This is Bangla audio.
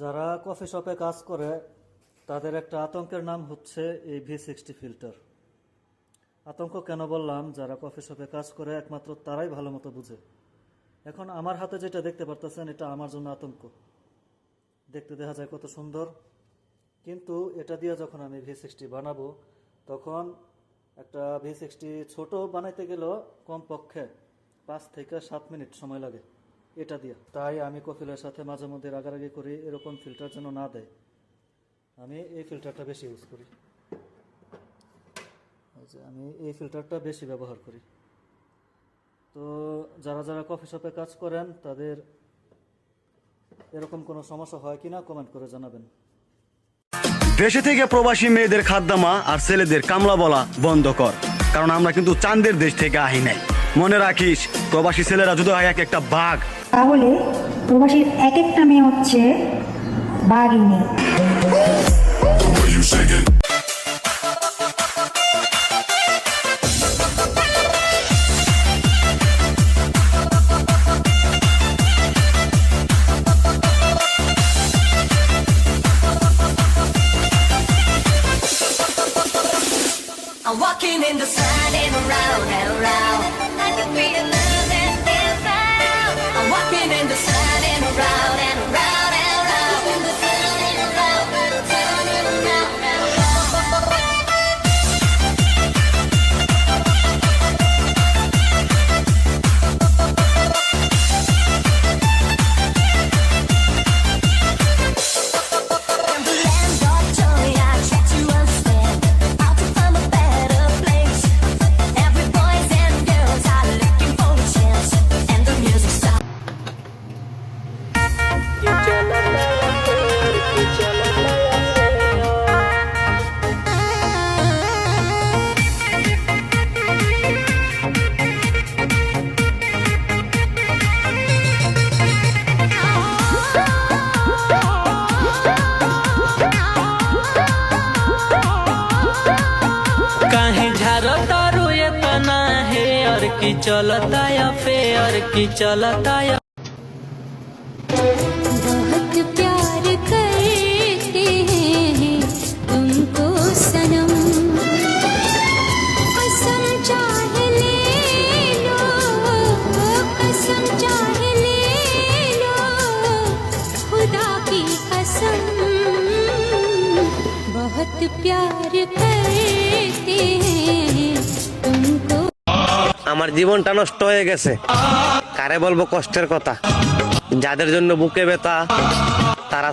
যারা কফি শপে কাজ করে তাদের একটা আতঙ্কের নাম হচ্ছে এই V60 ফিল্টার। আতঙ্ক কেন বললাম? যারা কফি শপে কাজ করে একমাত্র তারাই ভালো মতো বুঝে। এখন আমার হাতে যেটা দেখতে পারতেছেন, এটা আমার জন্য আতঙ্ক। দেখতে দেখা যায় কত সুন্দর, কিন্তু এটা দিয়ে যখন আমি V60 বানাবো, তখন একটা V60 ছোট বানাইতে গেলেও কমপক্ষে 5 থেকে 7 মিনিট সময় লাগে এটা দিয়ে। তাই আমি কফিলের সাথে মাঝে মধ্যে রাগারাগি করি, এরকম ফিল্টার যেন না দেয়। আমি এই ফিল্টারটা বেশি ইউজ করি, আমি এই ফিল্টারটা বেশি ব্যবহার করি। তো যারা যারা কফি শপে কাজ করেন তাদের এরকম কোনো সমস্যা হয় কিনা কমেন্ট করে জানাবেন। দেশে থেকে প্রবাসী মেয়েদের খাদ্দামা আর ছেলেদের কামলা বলা বন্ধ কর, কারণ আমরা কিন্তু চাঁদের দেশ থেকে আহি নাই। মনে রাখিস, প্রবাসী ছেলেরা যদি হয় এক একটা বাঘ, তাহলে প্রবাসীর এক একটা মেয়ে হচ্ছে বাঘিনী। I'm walking in the sun and around and around. I can feel the love that feels found. I'm walking in the sun and around and around and around. In the sun and around and around and around and around. In the land of joy, I try to understand how to find a better place. Every boys and girls are looking for a chance, and the music stops. काहे झारता रोए तना है और की चलता या फेर की चलता या बहुत प्यार करते हैं तुमको सनम, कसम चाहे ले लो, कसम चाहे ले लो, खुदा की कसम, बहुत प्यार करते हैं तुमको। আমার জীবনটা নষ্ট হয়ে গেছে, কারে বলবো কষ্টের কথা। যাদের জন্য বুকে ব্যথা তারা